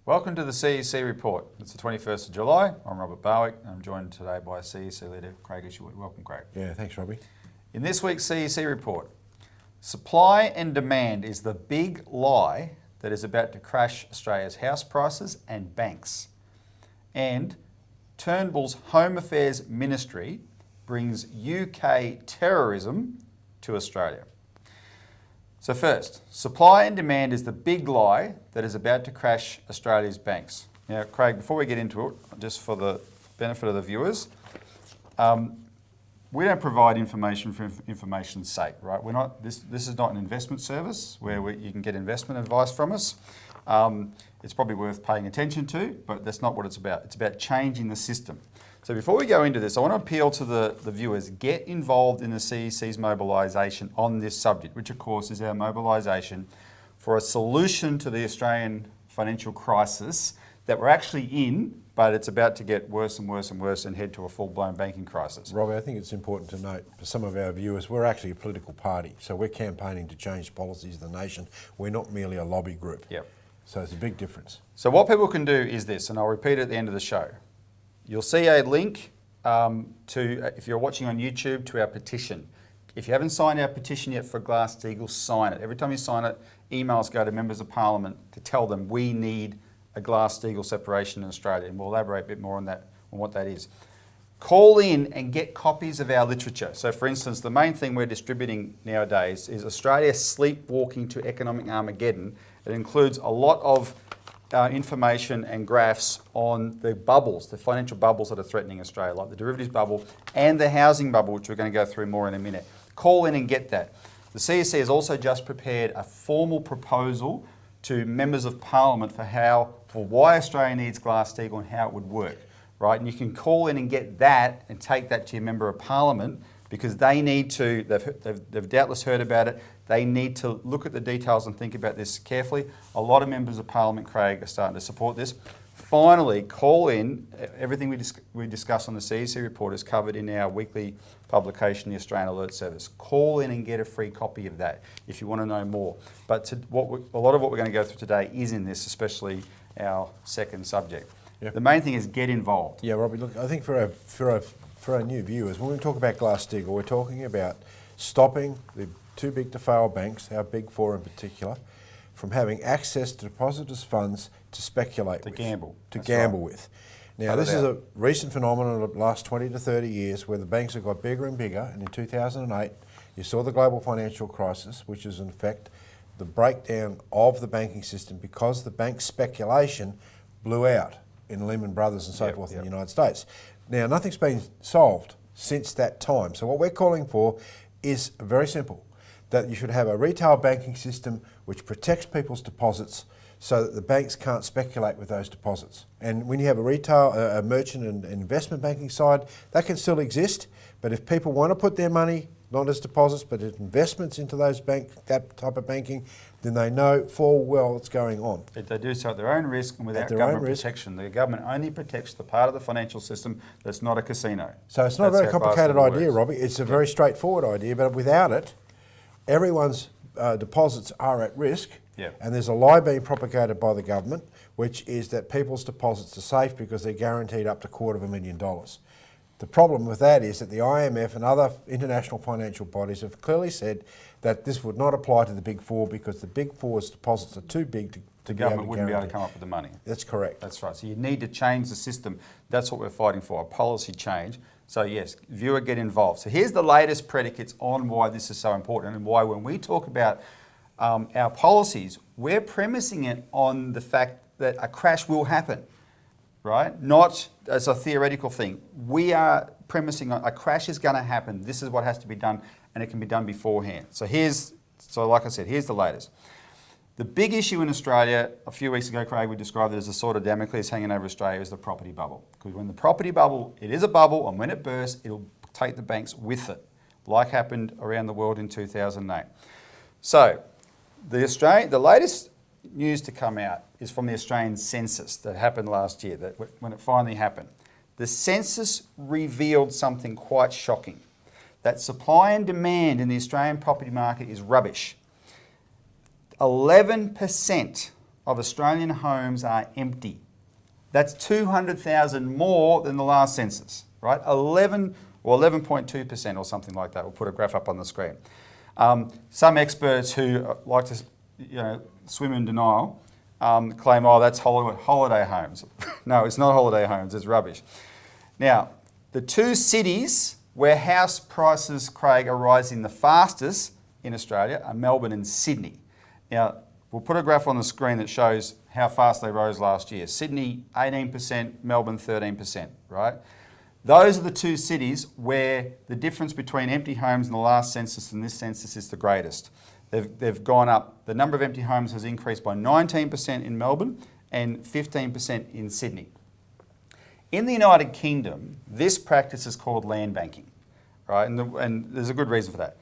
Welcome to the CEC Report. It's the 21st of July. I'm Robert Barwick. I'm joined today by CEC leader Craig Isherwood. Welcome, Craig. Yeah, thanks, Robbie. In this week's CEC Report, supply and demand is the big lie that is about to crash Australia's house prices and banks. And Turnbull's Home Affairs Ministry brings UK terrorism to Australia. So first, supply and demand is the big lie that is about to crash Australia's banks. Now, Craig, before we get into it, just for the benefit of the viewers, we don't provide information for information's sake, right? We're not. This is not an investment service where you can get investment advice from us. It's probably worth paying attention to, but that's not what it's about. It's about changing the system. So before we go into this, I want to appeal to the viewers, get involved in the CEC's mobilisation on this subject, which of course is our mobilisation for a solution to the Australian financial crisis that we're actually in, but it's about to get worse and worse and worse and head to a full-blown banking crisis. Robbie, I think it's important to note for some of our viewers, we're actually a political party, so we're campaigning to change policies of the nation. We're not merely a lobby group. Yep. So it's a big difference. So what people can do is this, and I'll repeat it at the end of the show. You'll see a link if you're watching on YouTube, to our petition. If you haven't signed our petition yet for Glass-Steagall, sign it. Every time you sign it, emails go to members of parliament to tell them we need a Glass-Steagall separation in Australia, and we'll elaborate a bit more on what that is. Call in and get copies of our literature. So for instance, the main thing we're distributing nowadays is Australia Sleepwalking to Economic Armageddon. It includes a lot of information and graphs on the bubbles, the financial bubbles that are threatening Australia, like the derivatives bubble and the housing bubble, which we're going to go through more in a minute. Call in and get that. The CEC has also just prepared a formal proposal to members of parliament for why Australia needs Glass-Steagall and how it would work, right? And you can call in and get that and take that to your member of parliament, because they need to, they've doubtless heard about it, they need to look at the details and think about this carefully. A lot of members of parliament, Craig, are starting to support this. Finally, call in. Everything we discuss on the CEC report is covered in our weekly publication, the Australian Alert Service. Call in and get a free copy of that if you want to know more. But a lot of what we're going to go through today is in this, especially our second subject. Yep. The main thing is get involved. Yeah, Robbie, look, I think for our new viewers, when we talk about Glass-Steagall, we're talking about stopping the too big to fail banks, our big four in particular, from having access to depositors' funds to speculate with. To gamble with. Now, this is a recent phenomenon of the last 20 to 30 years where the banks have got bigger and bigger, and in 2008, you saw the global financial crisis, which is in fact the breakdown of the banking system because the bank speculation blew out in Lehman Brothers and so forth in the United States. Now, nothing's been solved since that time. So what we're calling for is very simple, that you should have a retail banking system which protects people's deposits so that the banks can't speculate with those deposits. And when you have a retail, a merchant and investment banking side, that can still exist, but if people want to put their money, not as deposits, but as investments into that type of banking, then they know full well what's going on. They do so at their own risk and without government protection. The government only protects the part of the financial system that's not a casino. So it's not a very complicated idea, Robbie. It's a very straightforward idea, but without it, everyone's deposits are at risk. And there's a lie being propagated by the government, which is that people's deposits are safe because they're guaranteed up to $250,000. The problem with that is that the IMF and other international financial bodies have clearly said that this would not apply to the Big Four because the Big Four's deposits are too big to be able to guarantee. The government wouldn't be able to come up with the money. That's correct. That's right. So you need to change the system. That's what we're fighting for, a policy change. So yes, viewer, get involved. So here's the latest predicates on why this is so important and why when we talk about our policies, we're premising it on the fact that a crash will happen, right? Not as a theoretical thing. We are premising on a crash is going to happen. This is what has to be done, and it can be done beforehand. So like I said, here's the latest. The big issue in Australia, a few weeks ago, Craig, we described it as a sort of Damocles hanging over Australia, is the property bubble. Because when the property bubble, it is a bubble, and when it bursts, it'll take the banks with it, like happened around the world in 2008. So the latest news to come out is from the Australian census that happened last year, that when it finally happened. The census revealed something quite shocking, that supply and demand in the Australian property market is rubbish. 11% of Australian homes are empty. That's 200,000 more than the last census, right? 11.2% or something like that. We'll put a graph up on the screen. Some experts who like to, swim in denial claim, oh, that's holiday homes. No, it's not holiday homes. It's rubbish. Now, the two cities where house prices, Craig, are rising the fastest in Australia are Melbourne and Sydney. Now, we'll put a graph on the screen that shows how fast they rose last year. Sydney, 18%, Melbourne, 13%, right? Those are the two cities where the difference between empty homes in the last census and this census is the greatest. They've gone up. The number of empty homes has increased by 19% in Melbourne and 15% in Sydney. In the United Kingdom, this practice is called land banking, right? And there's a good reason for that.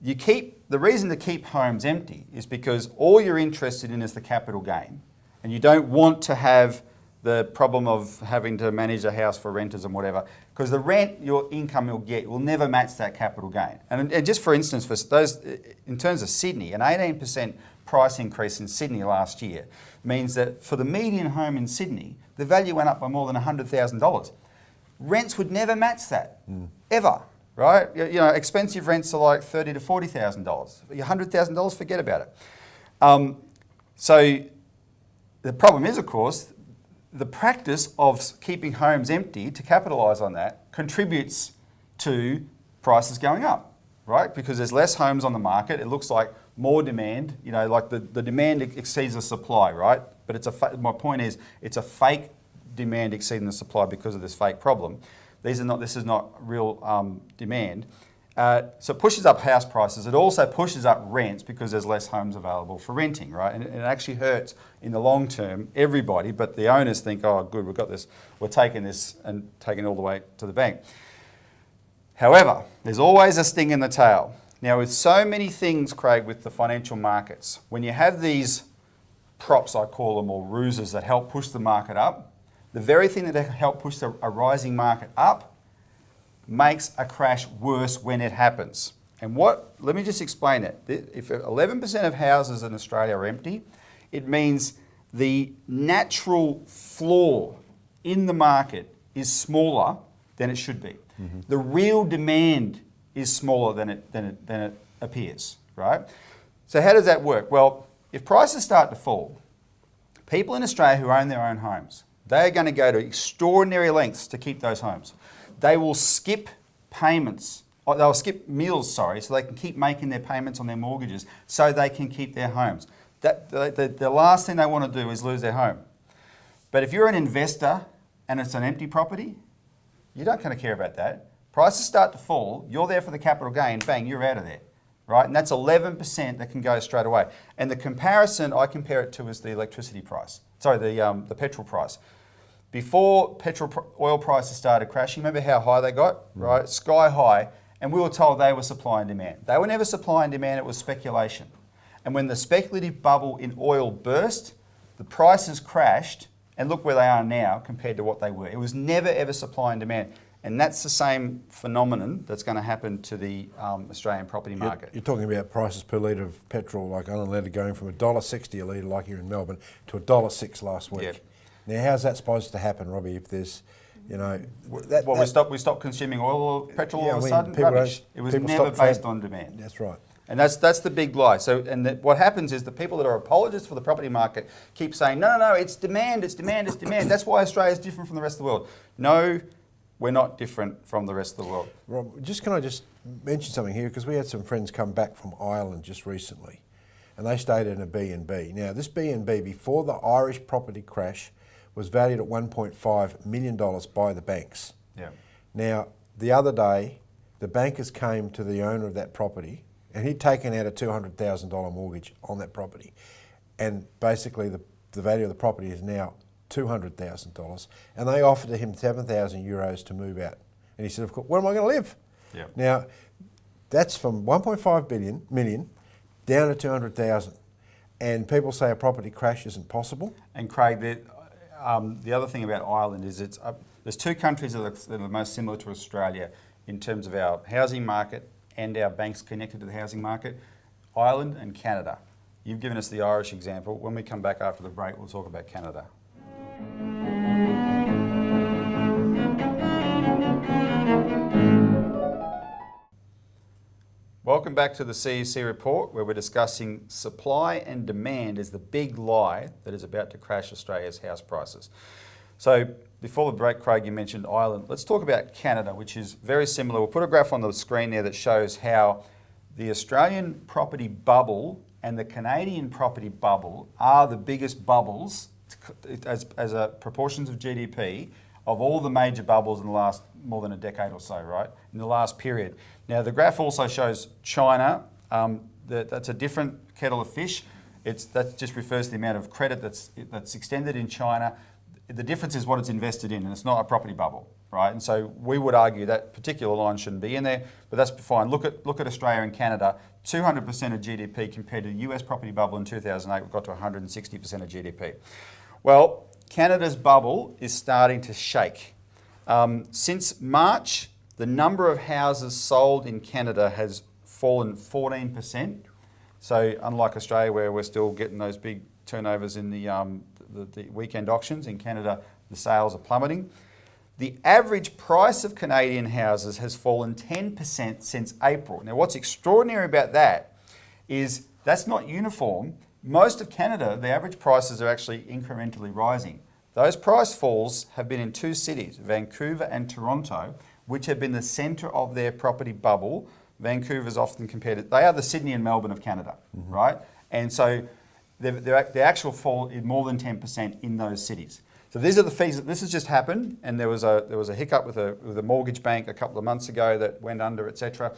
The reason to keep homes empty is because all you're interested in is the capital gain, and you don't want to have the problem of having to manage a house for renters and whatever, because the rent, your income you'll get, will never match that capital gain. And just for instance, for those, in terms of Sydney, an 18% price increase in Sydney last year means that for the median home in Sydney, the value went up by more than $100,000. Rents would never match that, ever, right? Expensive rents are like $30,000 to $40,000. $100,000, forget about it. So the problem is, of course, the practice of keeping homes empty to capitalise on that contributes to prices going up, right? Because there's less homes on the market. It looks like more demand, like the demand exceeds the supply, right? But my point is, it's a fake demand exceeding the supply because of this fake problem. This is not real demand. So it pushes up house prices. It also pushes up rents because there's less homes available for renting, right? And it actually hurts in the long term everybody, but the owners think, oh, good, we've got this. We're taking this and taking it all the way to the bank. However, there's always a sting in the tail. Now, with so many things, Craig, with the financial markets, when you have these props, I call them, or ruses that help push the market up, the very thing that help push a rising market up makes a crash worse when it happens. And let me just explain it. If 11% of houses in Australia are empty, it means the natural floor in the market is smaller than it should be. Mm-hmm. The real demand is smaller than it appears, right? So how does that work? Well, if prices start to fall, people in Australia who own their own homes, they are going to go to extraordinary lengths to keep those homes. They will skip payments, or they'll skip meals, so they can keep making their payments on their mortgages so they can keep their homes. The last thing they want to do is lose their home. But if you're an investor and it's an empty property, you don't kind of care about that. Prices start to fall, you're there for the capital gain, bang, you're out of there, right? And that's 11% that can go straight away. And the comparison I compare it to is the electricity price, the petrol price. Before oil prices started crashing, remember how high they got, right? Sky high, and we were told they were supply and demand. They were never supply and demand, it was speculation. And when the speculative bubble in oil burst, the prices crashed, and look where they are now compared to what they were. It was never ever supply and demand. And that's the same phenomenon that's going to happen to the Australian property market. You're talking about prices per litre of petrol, like unleaded, going from $1.60 a litre, like here in Melbourne, to $1.06 last week. Yep. Now, how's that supposed to happen, Robbie, if there's, we stop consuming oil or petrol all of a sudden? Rubbish. It was never based on demand. That's right. And that's the big lie. So, what happens is the people that are apologists for the property market keep saying, no, it's demand, it's demand, it's demand. That's why Australia is different from the rest of the world. No, we're not different from the rest of the world. Rob, can I just mention something here? Because we had some friends come back from Ireland just recently, and they stayed in a B&B. Now, this B&B, before the Irish property crash, was valued at $1.5 million by the banks. Yeah. Now, the other day, the bankers came to the owner of that property, and he'd taken out a $200,000 mortgage on that property. And basically, the value of the property is now $200,000, and they offered him €7,000 to move out. And he said, of course, where am I going to live? Yeah. Now, that's from 1.5 million down to 200,000. And people say a property crash isn't possible. And Craig, the other thing about Ireland is there's two countries that are the most similar to Australia in terms of our housing market and our banks connected to the housing market, Ireland and Canada. You've given us the Irish example. When we come back after the break, we'll talk about Canada. Welcome back to the CEC Report, where we're discussing supply and demand is the big lie that is about to crash Australia's house prices. So before the break, Craig, you mentioned Ireland. Let's talk about Canada, which is very similar. We'll put a graph on the screen there that shows how the Australian property bubble and the Canadian property bubble are the biggest bubbles as a proportions of GDP of all the major bubbles in the last more than a decade or so, right? In the last period. Now, the graph also shows China. That's a different kettle of fish. That just refers to the amount of credit that's extended in China. The difference is what it's invested in, and it's not a property bubble, right? And so we would argue that particular line shouldn't be in there, but that's fine. Look at Australia and Canada, 200% of GDP compared to the US property bubble in 2008, we've got to 160% of GDP. Well, Canada's bubble is starting to shake. Since March, the number of houses sold in Canada has fallen 14%. So unlike Australia, where we're still getting those big turnovers in the weekend auctions, in Canada, the sales are plummeting. The average price of Canadian houses has fallen 10% since April. Now, what's extraordinary about that is that's not uniform. Most of Canada, the average prices are actually incrementally rising. Those price falls have been in two cities, Vancouver and Toronto, which have been the centre of their property bubble. Vancouver's often compared they are the Sydney and Melbourne of Canada, right? And so the actual fall is more than 10% in those cities. So these are the fees. This has just happened, and there was a hiccup with a mortgage bank a couple of months ago that went under, etc.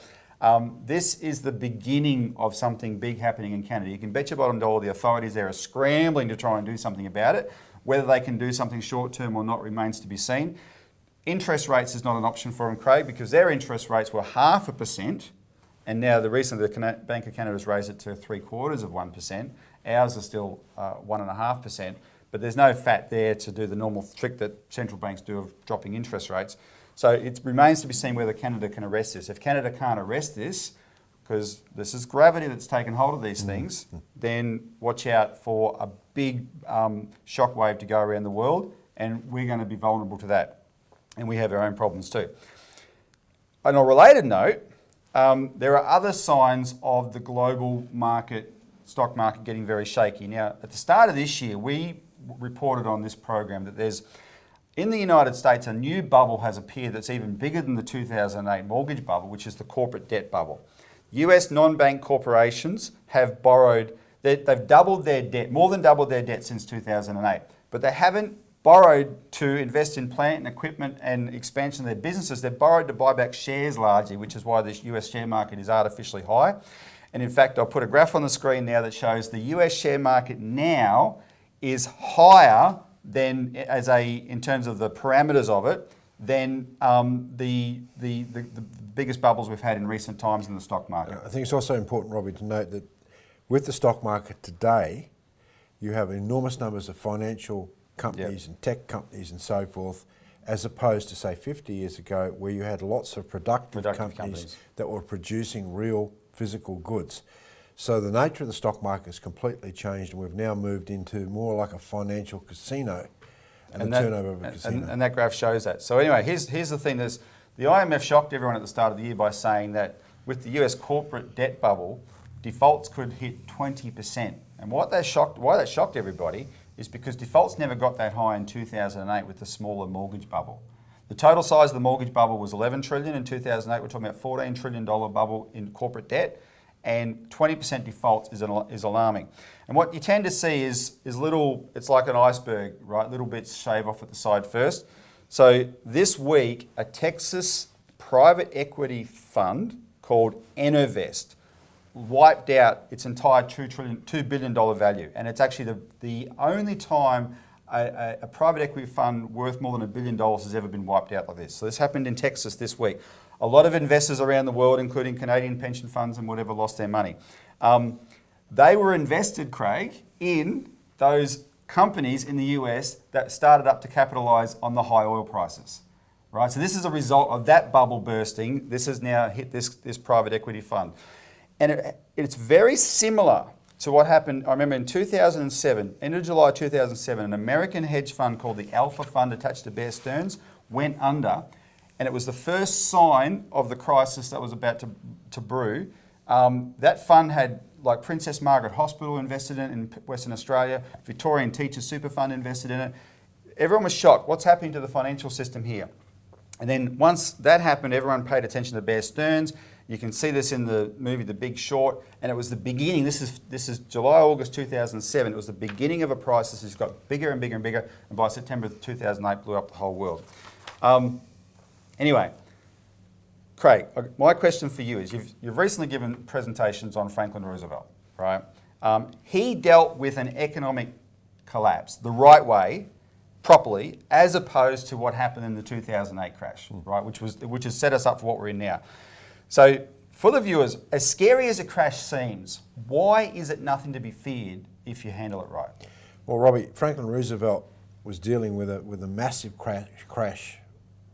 This is the beginning of something big happening in Canada. You can bet your bottom dollar the authorities there are scrambling to try and do something about it. Whether they can do something short term or not remains to be seen. Interest rates is not an option for them, Craig, because their interest rates were 0.5%, and now the Bank of Canada has raised it to 0.75%. Ours are still 1.5%, but there's no fat there to do the normal trick that central banks do of dropping interest rates. So it remains to be seen whether Canada can arrest this. If Canada can't arrest this, because this is gravity that's taken hold of these things, then watch out for a big shockwave to go around the world, and we're going to be vulnerable to that. And we have our own problems too. On a related note, there are other signs of the global stock market getting very shaky. Now, at the start of this year, we reported on this program that there's, in the United States, a new bubble has appeared that's even bigger than the 2008 mortgage bubble, which is the corporate debt bubble. US non-bank corporations have borrowed, they've doubled their debt, more than doubled their debt since 2008, but they haven't borrowed to invest in plant and equipment and expansion of their businesses. They've borrowed to buy back shares largely, which is why this US share market is artificially high. And in fact, I'll put a graph on the screen now that shows the US share market now is higher than, in terms of the parameters of it, than the biggest bubbles we've had in recent times in the stock market. I think it's also important, Robbie, to note that with the stock market today, you have enormous numbers of financial companies and tech companies and so forth, as opposed to, say, 50 years ago, where you had lots of productive companies that were producing real physical goods. So the nature of the stock market has completely changed, and we've now moved into more like a financial casino and the turnover of a casino. And that graph shows that. So anyway, here's the thing. The IMF shocked everyone at the start of the year by saying that with the US corporate debt bubble, defaults could hit 20%. And why that shocked everybody is because defaults never got that high in 2008 with the smaller mortgage bubble. The total size of the mortgage bubble was 11 trillion in 2008. We're talking about $14 trillion bubble in corporate debt, and 20% defaults is alarming. And what you tend to see is little, it's like an iceberg, right? Little bits shave off at the side first. So this week, a Texas private equity fund called Enovest wiped out its entire $2 billion value. And it's actually the only time a private equity fund worth more than $1 billion has ever been wiped out like this. So this happened in Texas this week. A lot of investors around the world, including Canadian pension funds and whatever, lost their money. They were invested, Craig, in those companies in the US that started up to capitalise on the high oil prices. Right? So this is a result of that bubble bursting. This has now hit this private equity fund. And it's very similar to what happened. I remember in 2007, end of July 2007, an American hedge fund called the Alpha Fund attached to Bear Stearns went under, and it was the first sign of the crisis that was about to brew. That fund had like Princess Margaret Hospital invested in Western Australia, Victorian Teachers Super Fund invested in it. Everyone was shocked. What's happening to the financial system here? And then once that happened, everyone paid attention to Bear Stearns. You can see this in the movie The Big Short, and it was the beginning. This is July, August 2007. It was the beginning of a crisis. It's got bigger and bigger and bigger, and by September 2008, blew up the whole world. Anyway, Craig, my question for you is: you've recently given presentations on Franklin Roosevelt, right? He dealt with an economic collapse the right way, properly, as opposed to what happened in the 2008 crash, right? Which has set us up for what we're in now. So, for the viewers, as scary as a crash seems, why is it nothing to be feared if you handle it right? Well, Robbie, Franklin Roosevelt was dealing with a massive crash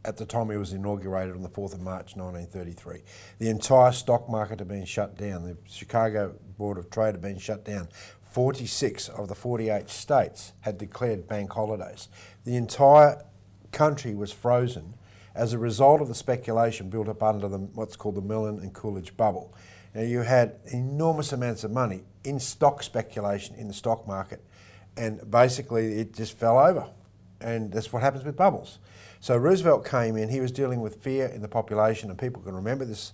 at the time he was inaugurated on the 4th of March 1933. The entire stock market had been shut down. The Chicago Board of Trade had been shut down. 46 of the 48 states had declared bank holidays. The entire country was frozen as a result of the speculation built up under what's called the Mellon and Coolidge bubble. Now, you had enormous amounts of money in stock speculation in the stock market, and basically it just fell over. And that's what happens with bubbles. So Roosevelt came in, he was dealing with fear in the population, and people can remember this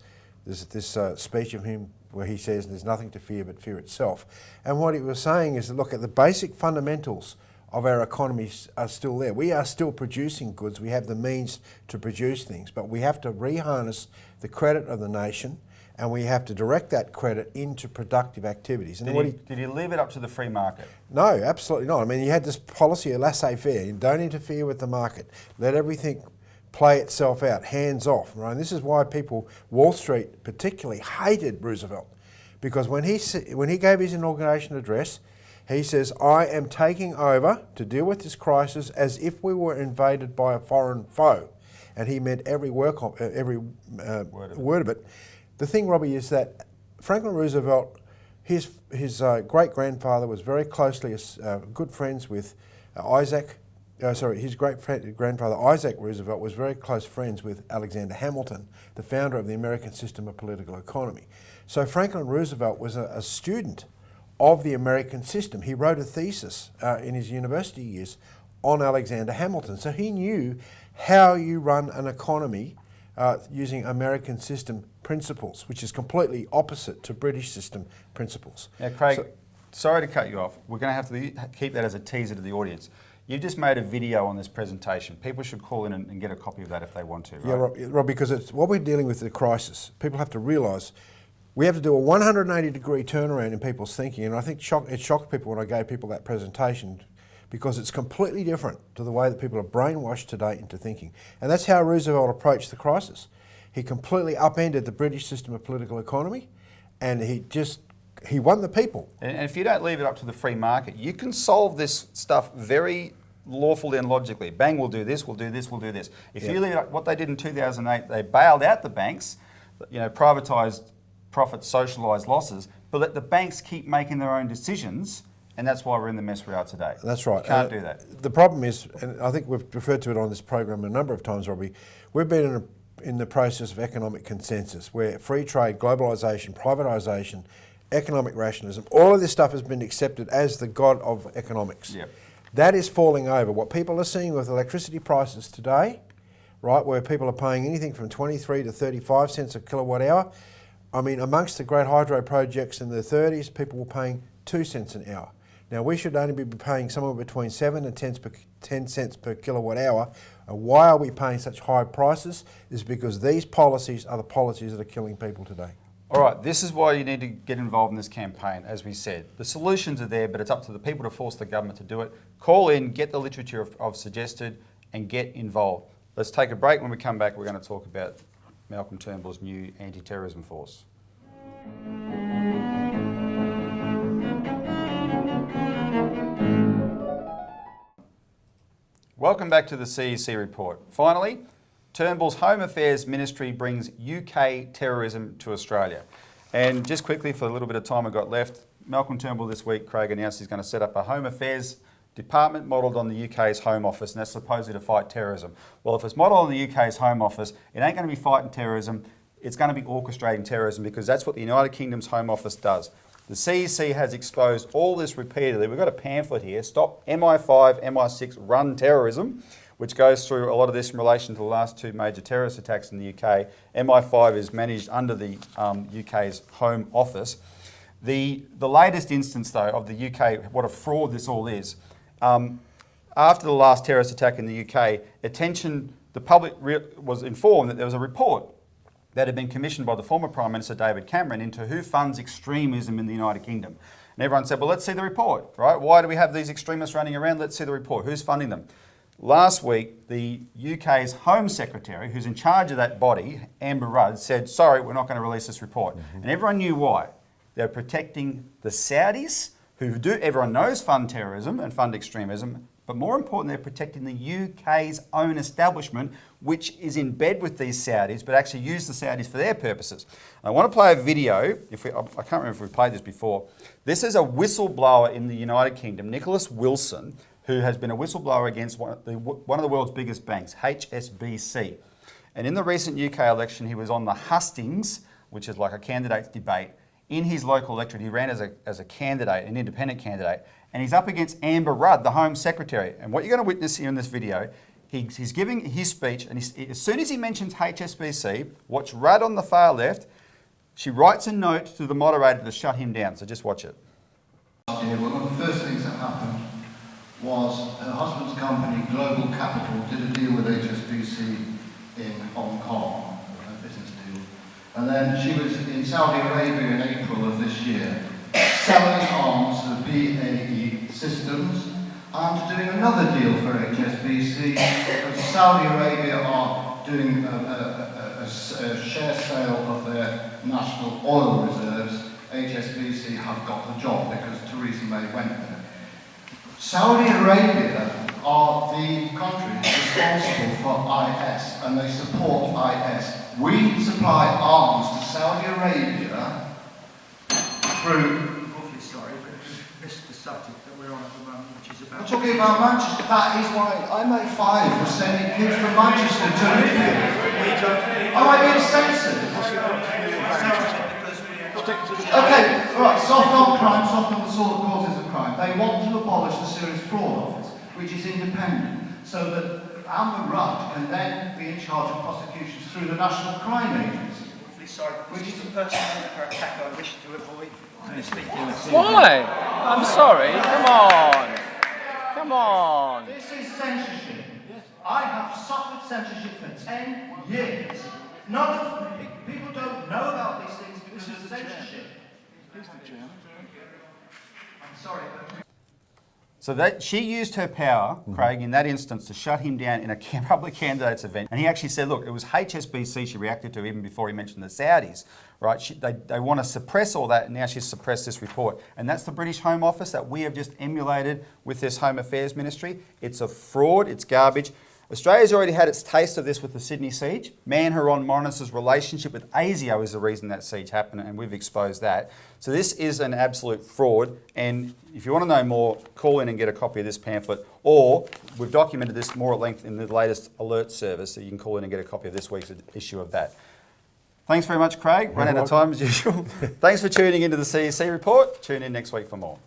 speech of him where he says there's nothing to fear but fear itself. And what he was saying is that, look, at the basic fundamentals of our economies are still there. We are still producing goods. We have the means to produce things, but we have to reharness the credit of the nation, and we have to direct that credit into productive activities. And did he leave it up to the free market? No, absolutely not. I mean, you had this policy of laissez-faire. You don't interfere with the market. Let everything play itself out, hands off. Right? And this is why people, Wall Street particularly, hated Roosevelt, because when he gave his inauguration address, he says, "I am taking over to deal with this crisis as if we were invaded by a foreign foe," and he meant every word of it. The thing, Robbie, is that Franklin Roosevelt, his great-grandfather was very closely good friends with his great-grandfather Isaac Roosevelt was very close friends with Alexander Hamilton, the founder of the American system of political economy. So Franklin Roosevelt was a student of the American system. He wrote a thesis in his university years on Alexander Hamilton. So he knew how you run an economy using American system principles, which is completely opposite to British system principles. Now, Craig, sorry to cut you off. We're going to have to keep that as a teaser to the audience. You've just made a video on this presentation. People should call in and get a copy of that if they want to, right? Yeah, Rob, because it's what we're dealing with, the crisis. People have to realise we have to do a 180-degree turnaround in people's thinking, and I think it shocked people when I gave people that presentation, because it's completely different to the way that people are brainwashed today into thinking. And that's how Roosevelt approached the crisis. He completely upended the British system of political economy, and he won the people. And if you don't leave it up to the free market, you can solve this stuff very lawfully and logically. Bang, we'll do this, we'll do this, we'll do this. If you leave it up, what they did in 2008, they bailed out the banks, privatised profits, socialised losses, but let the banks keep making their own decisions, and that's why we're in the mess we are today. That's right. You can't do that. The problem is, and I think we've referred to it on this program a number of times, Robbie, we've been in the process of economic consensus, where free trade, globalisation, privatisation, economic rationalism, all of this stuff has been accepted as the god of economics. Yep. That is falling over. What people are seeing with electricity prices today, right, where people are paying anything from 23 to 35 cents a kilowatt hour, I mean, amongst the great hydro projects in the 30s, people were paying 2 cents an hour. Now, we should only be paying somewhere between 7 and 10 cents per kilowatt hour. And why are we paying such high prices? Is because these policies are the policies that are killing people today. All right, this is why you need to get involved in this campaign, as we said. The solutions are there, but it's up to the people to force the government to do it. Call in, get the literature I've suggested, and get involved. Let's take a break. When we come back, we're going to talk about Malcolm Turnbull's new anti-terrorism force. Welcome back to the CEC Report. Finally, Turnbull's Home Affairs Ministry brings UK terrorism to Australia. And just quickly, for the little bit of time I've got left, Malcolm Turnbull this week, Craig announced he's going to set up a Home Affairs department modelled on the UK's Home Office, and that's supposedly to fight terrorism. Well, if it's modelled on the UK's Home Office, it ain't going to be fighting terrorism, it's going to be orchestrating terrorism, because that's what the United Kingdom's Home Office does. The CEC has exposed all this repeatedly. We've got a pamphlet here, Stop MI5, MI6 Run Terrorism, which goes through a lot of this in relation to the last two major terrorist attacks in the UK. MI5 is managed under the UK's Home Office. The latest instance, though, of the UK, what a fraud this all is, after the last terrorist attack in the UK, the public was informed that there was a report that had been commissioned by the former Prime Minister David Cameron into who funds extremism in the United Kingdom. And everyone said, well, let's see the report, right? Why do we have these extremists running around? Let's see the report. Who's funding them? Last week, the UK's Home Secretary, who's in charge of that body, Amber Rudd, said, sorry, we're not going to release this report. And everyone knew why. They're protecting the Saudis, who everyone knows fund terrorism and fund extremism, but more important, they're protecting the UK's own establishment, which is in bed with these Saudis, but actually use the Saudis for their purposes. I want to play a video. I can't remember if we've played this before. This is a whistleblower in the United Kingdom, Nicholas Wilson, who has been a whistleblower against one of the world's biggest banks, HSBC. And in the recent UK election, he was on the hustings, which is like a candidate's debate, in his local electorate. He ran as a candidate, an independent candidate, and he's up against Amber Rudd, the Home Secretary. And what you're going to witness here in this video, he's giving his speech, and as soon as he mentions HSBC, watch Rudd on the far left, she writes a note to the moderator to shut him down. So just watch it. One of the first things that happened was her husband's company, Global Capital, did a deal with HSBC in Hong Kong, a business deal. And then she was in Saudi Arabia in April of this year, selling arms to BAE Systems and doing another deal for HSBC, because Saudi Arabia are doing a share sale of their national oil reserves. HSBC have got the job because Theresa May went there. Saudi Arabia are the country responsible for IS, and they support IS. We supply arms to Saudi Arabia through... Awfully sorry, but we've missed the subject that we're on at the moment, which is about... We're talking about Manchester. That is why MI5 was sending kids from Manchester to Libya. Oh, I mean censored. Okay, right, soft on crime, soft on the sort of causes of crime. They want to abolish the Serious Fraud Office, which is independent, so that Amber Rudd can then be in charge of prosecutions through the National Crime Agency. Awfully sorry, which is the person her attack I wish to avoid. Why? I'm sorry. Come on. Come on. This is censorship. I have suffered censorship for 10 years. None of people don't know about these things because of censorship. I'm sorry. So that she used her power, Craig, in that instance to shut him down in a public candidates event. And he actually said, look, it was HSBC she reacted to even before he mentioned the Saudis, right? They want to suppress all that, and now she's suppressed this report. And that's the British Home Office that we have just emulated with this Home Affairs Ministry. It's a fraud, it's garbage. Australia's already had its taste of this with the Sydney siege. Manharon Monis's relationship with ASIO is the reason that siege happened, and we've exposed that. So this is an absolute fraud, and if you want to know more, call in and get a copy of this pamphlet, or we've documented this more at length in the latest alert service, so you can call in and get a copy of this week's issue of that. Thanks very much, Craig. Run out of time as usual. Thanks for tuning into the CEC Report. Tune in next week for more.